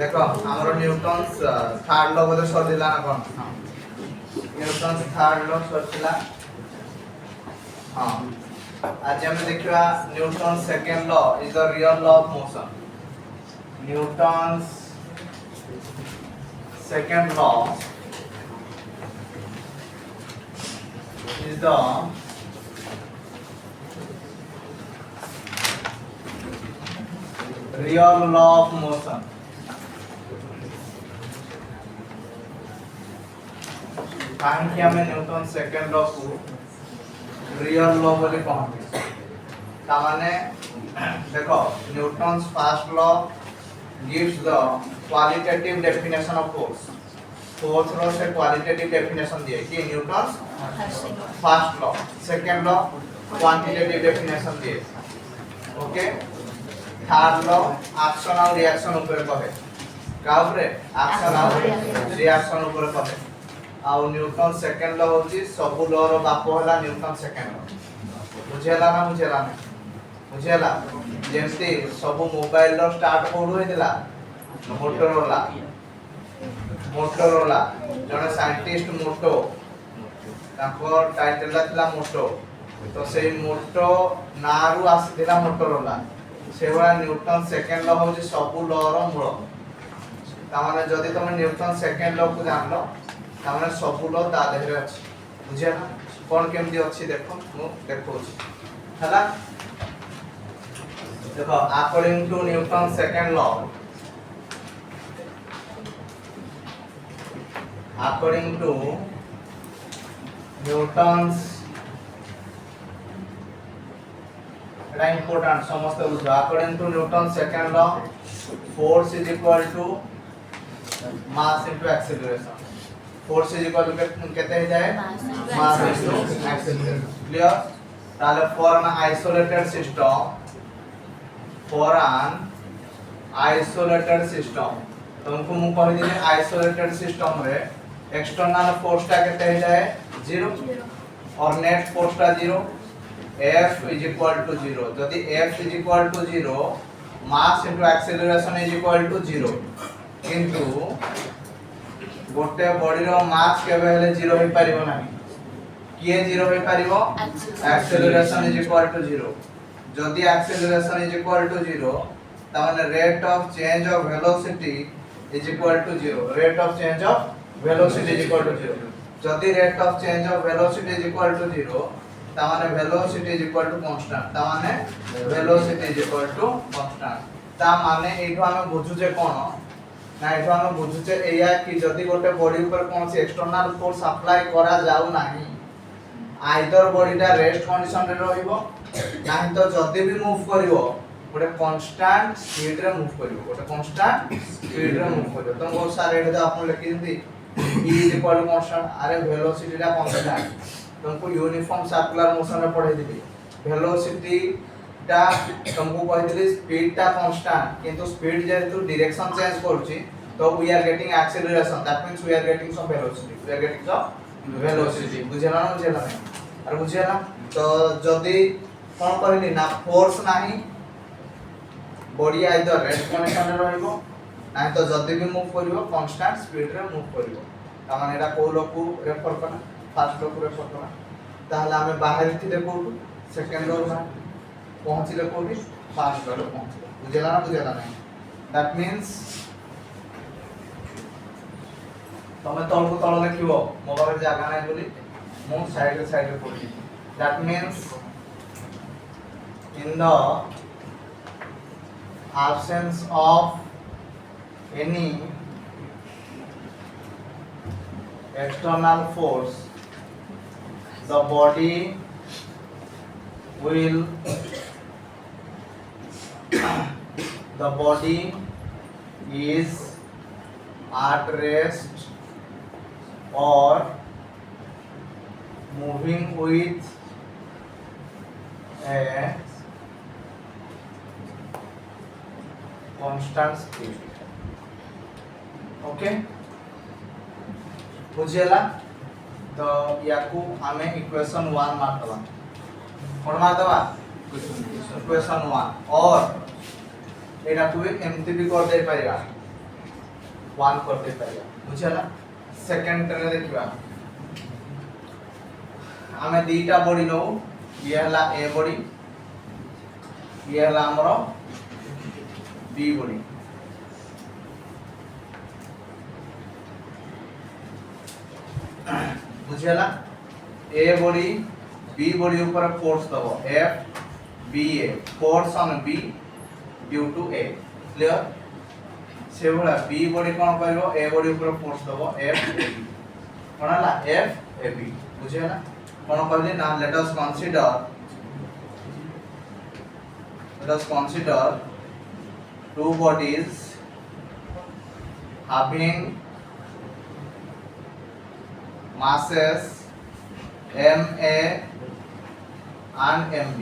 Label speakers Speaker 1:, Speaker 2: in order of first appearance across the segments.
Speaker 1: देखो हमरो Newton's third law बोले सदिला ना कोन न्यूटन्स थर्ड लॉ सदिला हां आज हम देखिबा Newton's second law is the real law of motion Newton's second law is the real law of motion काहे कि हमें न्यूटन सेकंड लॉ को रियल लॉ बोले कहते ता माने देखो Newton's first law gives the qualitative definition of force force रो से qualitative definition दिए कि Newton's first law second law quantitative definition दिए ओके थर्ड लॉ एक्शन और रिएक्शन ऊपर कहे का ऊपर एक्शन और रिएक्शन ऊपर कहे आ न्यूटन सेकंड लॉ होची सब लॉ रो बाप होला न्यूटन सेकंड लॉ बुझेला ना बुझेला जेमती सब मोबाइल रो स्टार्ट कोडु हेतिला मोटोरोला जने साइंटिस्ट मोटो ताको टाइटल थिला मोटो तो से मोटो नारु आसिथिला मोटोरोला सेवा न्यूटन सेकंड लॉ होची सब लॉ रो मूल ता माने जदी तुम न्यूटन सेकंड लॉ को जानलो ता माने सब लॉ ता देहरे अछि बुझिया कोन केमदी अछि देखो मु देखौछि हला देखो according to Newton second law according to Newton's এটা important समस्त बुझो according to Newton's second law force is equal to mass into acceleration force is equal to केते हो जाए mass into acceleration clear ताले for an isolated system तुमको मु कहि दिले आइसोलेटेड सिस्टम रे एक्सटर्नल फोर्स टा केते हो जाए 0 और नेट फोर्स टा 0 F is equal to 0 जदी F is equal to 0 mass into acceleration is equal to 0 किंतु गोटे बॉडी रो मास केबे हेले 0 होई परिबो नाही किए 0 होई परिबो एक्सेलरेशन इज इक्वल टू 0 जदी एक्सेलरेशन इज इक्वल टू 0 ता माने rate of change of velocity is equal to 0 rate of change of velocity is equal to 0 जदी rate of change of velocity is equal to 0 ता माने velocity is equal to constant ता माने velocity is equal to constant ता माने एठो हम बुझु जे कोन ना एठो हम बुझु जे एया कि जदी गोटे बॉडी ऊपर कोनसी एक्सटर्नल फोर्स अप्लाई करा जाउ नाही आइदर बॉडीटा रेस्ट कंडीशन रे रहिबो नाही तो जदी भी मूव करिवो गोटे कांस्टेंट स्पीड रे मूव करिवो गोटे कांस्टेंट स्पीड रे मूव करिवो तो बहुत सारे एटा आपन लिखि दिंदी e is equal to constant अरे वेलोसिटी रा कांस्टेंट तुमको यूनिफॉर्म सर्कुलर मोशन रे पढ़ाई दिली वेलोसिटी टा तुमको कहि दिली स्पीड टा कांस्टेंट किंतु स्पीड जेतु डायरेक्शन चेंज करछि तो we are getting acceleration that means we are getting some velocity we are getting some velocity बुझेला ना अरे बुझेला तो जदी कोन कहली ना फोर्स नाही बॉडी आइदर रेस्ट कंडीशन रे रहइबो नाही तो जदी भी मूव करिवो कांस्टेंट स्पीड रे मूव करिवो ता माने एटा को लोकु रेफर करना फर्स्ट लोकु रेफर करना ताहले हमें बाहर थी देखो सेकंड रो में पहुंचिले कोठी फर्स्ट रो पहुंचिले बुझेला नहीं दैट मींस तमे तळको तळ लिखिबो मो पाखे जागा नाही बोली मो साइड रे पढी that means in the absence of any external force the body will the body is at rest or moving with a constant speed okay बुझेला तो याकू हमें इक्वेशन 1 मार दवा कोन मार दवा इक्वेशन 1 और एटा को एमती भी कर दे पारिबा 1 करते पारिया बुझला सेकंड रे देखिबा हमें दीटा बॉडी नो ये हला ए बॉडी ये हला हमरो बी बॉडी बुझला ए बॉडी बी बॉडी ऊपर फोर्स दबो F B A force on B due to A clear से भला बी बॉडी कोन करबो ए बॉडी ऊपर फोर्स दबो एफ ए बी कोनला एफ ए बी बुझला कोन कहली ना let us consider two bodies having masses ma and mb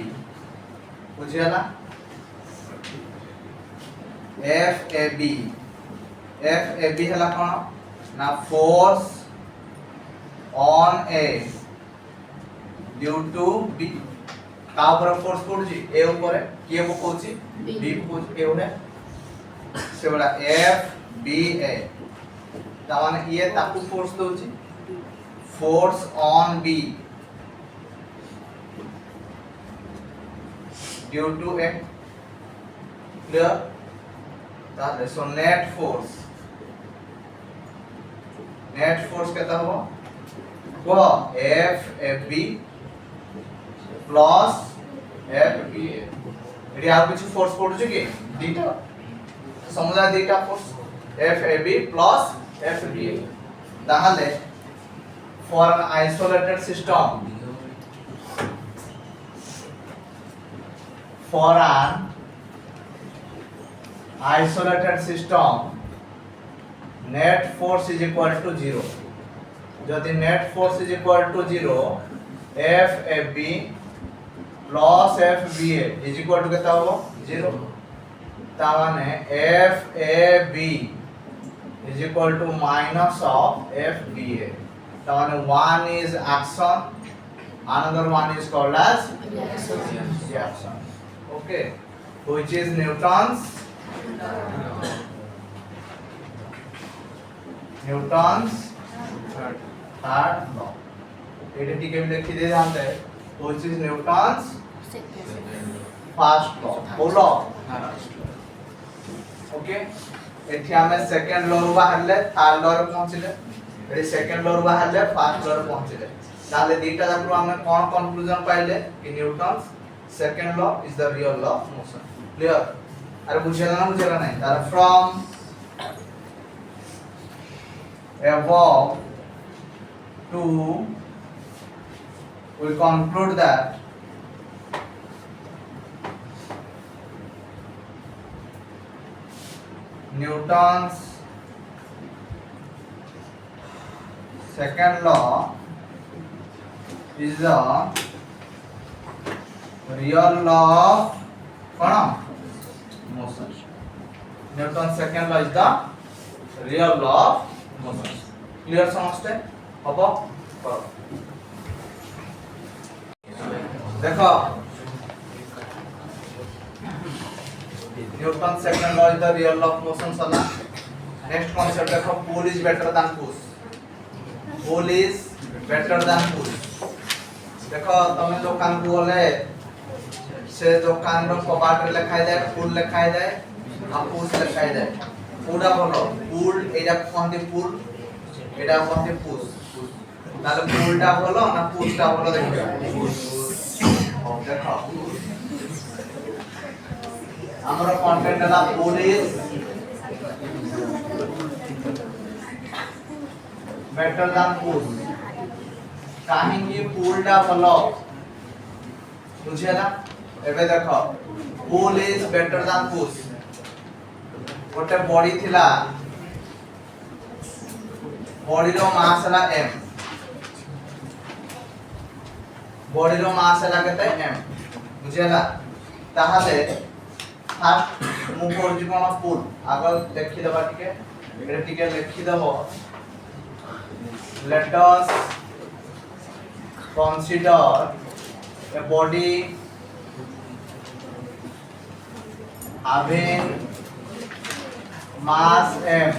Speaker 1: बुझियाला FAB हला कोन ना force on A due to B का ऊपर फोर्स पड़ुची ए ऊपर के पकोची बी पकोची ए उडे से बड़ा FBA ता माने ये ताकू फोर्स दोची force on B due to A clear ताले सो नेट फोर्स कहता हो को FAB प्लस FBA एडी आ कुछ फोर्स पडुछ कि दीटा समुदाय दीटा फोर्स FAB प्लस FBA ताहले for an isolated system net force is equal to 0 যদি net force is equal to 0 FAB plus FBA is equal to কেতা হবো 0 তা মানে FAB is equal to minus of FBA তা মানে one is action another one is called as reaction okay which is Newton's third law एटा टिके भी लिखि दे जानते हैं which is Newton's first law बोलो ओके एठी हमें सेकंड लॉ रो बाहरले थर्ड लॉ रो पहुंचले एठी सेकंड लॉ रो बाहरले फर्स्ट लॉ रो पहुंचले ताले दीटा जाकरो हमें कोन कंक्लूजन पाइले कि Newton's second law is the real law of motion clear अरे बुझेला नहीं तार from above to we conclude that Newton's second law is the real law of motion. Newton's second law is the real law of motion. Clear समझते हबो करो देखो Newton's second law is the real law of motion सला next concept देखो pull is better than push देखो तुम दुकान को गले से दुकान रो कबाट लिखाई जाए पुल लिखाई जाए आ पुश लिखाई जाए पूरा बोलो पुल एटा कोनते पुल एटा कोनते पुश ताले पुलटा बोलो ना पुशटा बोलो देखो देखो हमरा कंटेंट ला pull is better than push काहेकि पुलटा बोलो बुझियाला एबे देखो pull is better than push गोटे बॉडी थिला बॉडी रो मास हला m बॉडी रो मास हला केते m बुझियाला ताहाले फर्स्ट मु करजी कोन पुल आगल देखि देबा टिके एटा टिके लिखि देबो let us consider a body having mass m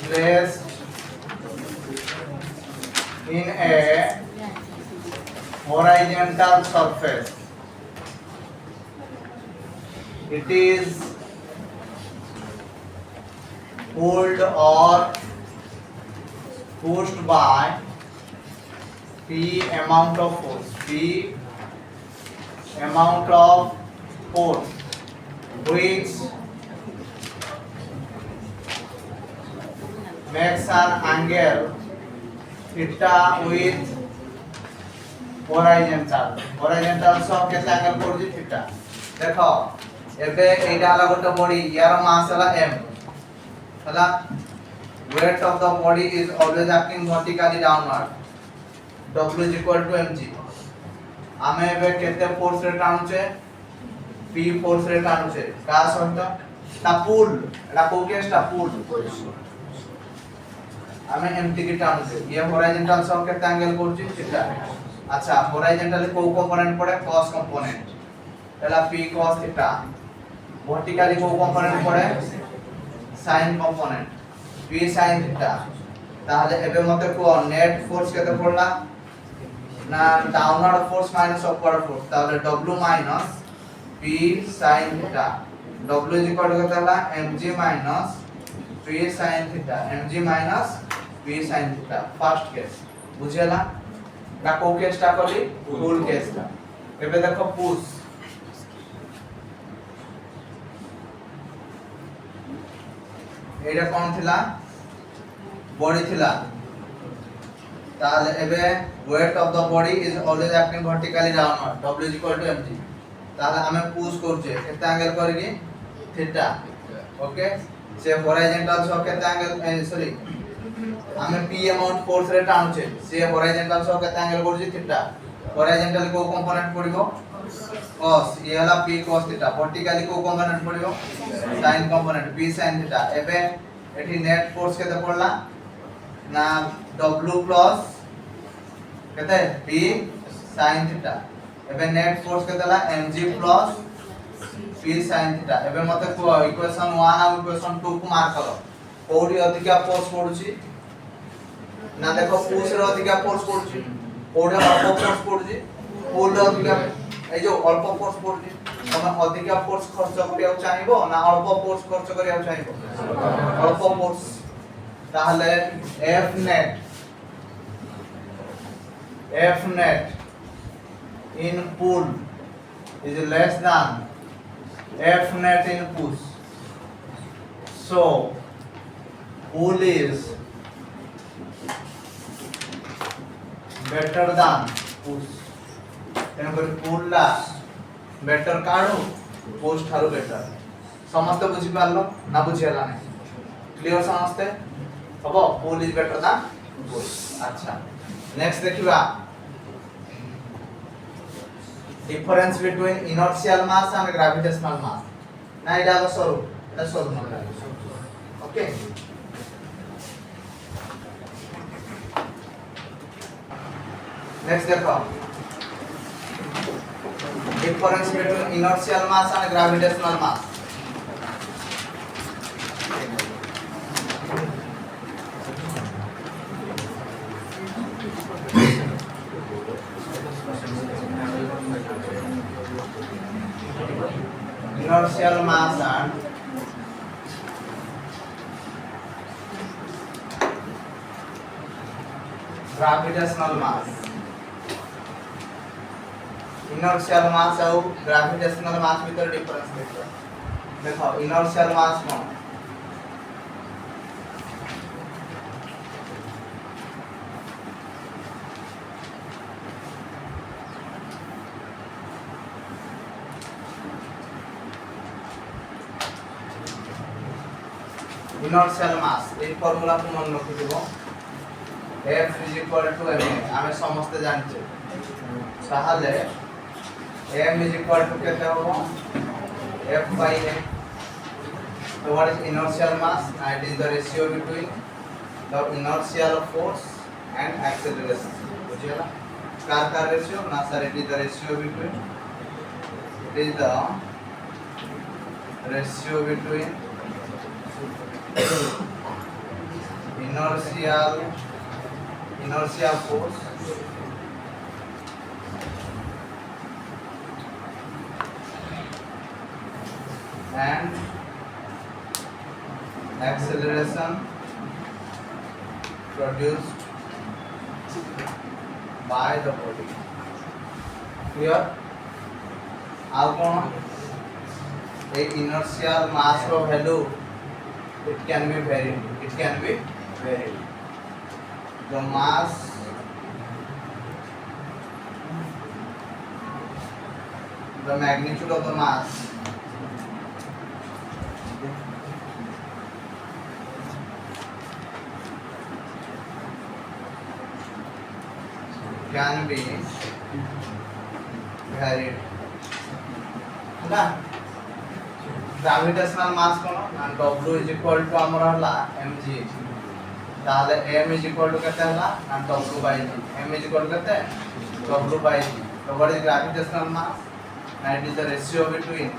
Speaker 1: placed in a horizontal surface. It is pulled or pushed by P amount of force. P amount of force which makes an angle theta with horizontal सह केते angle पड़ुची theta देखो एबे एटा हला गोटे body यार मास हला m हला weight of the body is always acting vertically downward w is equal to mg आमे एबे केते फोर्स रे टाणुचे p फोर्स रे टाणुचे का सहित ता पुल एटा को केसटा पुल आमे एमटी की टाणुचे ये हॉरिजॉन्टल सह केते एंगल पड़ुची थीटा अच्छा हॉरिजॉन्टली को कंपोनेंट पड़े cos कंपोनेंट पहला p cos थीटा वर्टिकली को कंपोनेंट पड़े sin component p sin theta ताहले एबे मते को नेट फोर्स केते पड़ला ना downward force minus upward force ताहले w माइनस p sin theta w is equal to केते हला mg माइनस p sin थीटा mg माइनस p sin theta first case बुझेला ना को केसटा कली फुल केसटा एबे देखो पुश एटा कोन थिला बॉडी थिला ताले एबे weight of the body is always acting vertically downward w is equal to mg ताले हमें पुश करछे केते एंगल करगी थीटा ओके से हॉरिजॉन्टल सह केते एंगल सॉरी हमें p अमाउंट फोर्स रे टाणुछे से हॉरिजॉन्टल सह केते एंगल करछी थीटा हॉरिजॉन्टल को कंपोनेंट पड़िबो cos ये हला p cos थीटा वर्टिकली को कंपोनेंट पड़िबो sin component p sin theta एबे एठी नेट फोर्स केते पड़ला ना w प्लस केते p sin थीटा एबे नेट फोर्स केते ला mg plus p sin theta एबे मते को इक्वेशन 1 और इक्वेशन 2 को मार्क करो कोडी अधिका फोर्स पड़ुची ना देखो पुश रे अधिका फोर्स पड़ुची कोडी अल्प फोर्स पड़ुची पुल रे अधिका ए जो अल्प फोर्स पड़ुची तमे अधिका फोर्स खर्च करिया चाहिबो ना अल्प फोर्स खर्च करिया चाहिबो अल्प फोर्स ताहले F net in pull is less than F net in push. So pull is better than push. तेनकर pull La better काढू push ठारू better. समस्त बुझी पारलो ना बुझियाला नै क्लियर समझते हबो pull is better than push. अच्छा नेक्स्ट देखिबा difference between inertial mass and gravitational mass ना इडा तो सॉल्व नला ओके नेक्स्ट देखो difference between inertial mass and gravitational mass inertial mass and gravitational mass inertial mass और gravitational mass भीतर difference देखो inertial mass में inertial mass এই formula को मन रखि देबो F is equal to ma आमे समस्त जानछे ताहले m is equal to केते होबो F by a so what is inertial mass and it is the ratio between the inertial force and acceleration बुझियला कार ratio ना sir it is the ratio between inertial force and acceleration produced by the body. Clear? Now कौन a inertial mass of value it can be varied. The mass the magnitude of the mass can be varied. ना gravitational मास कोन ना W is equal to हमर हला mg ताले m is equal to केते हला ना W by g m is equal to केते W by g तो what is gravitational mass and it is the ratio between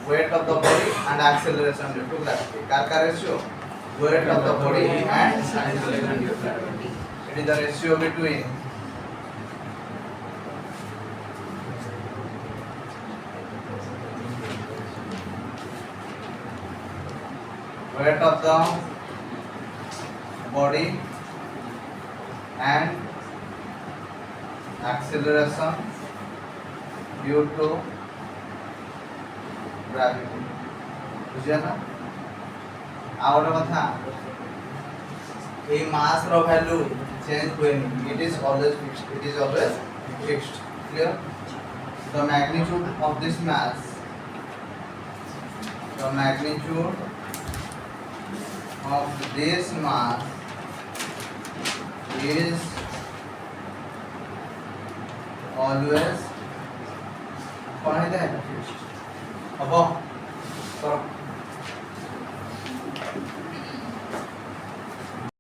Speaker 1: weight of the body and acceleration due to gravity. Car ratio weight of the body and acceleration due to gravity. It is the ratio between weight of the body and acceleration due to gravity. बुझिया ना आउट कथा ए mass रो value change होएनी it is always fixed clear the magnitude of this mass is always कौन है अब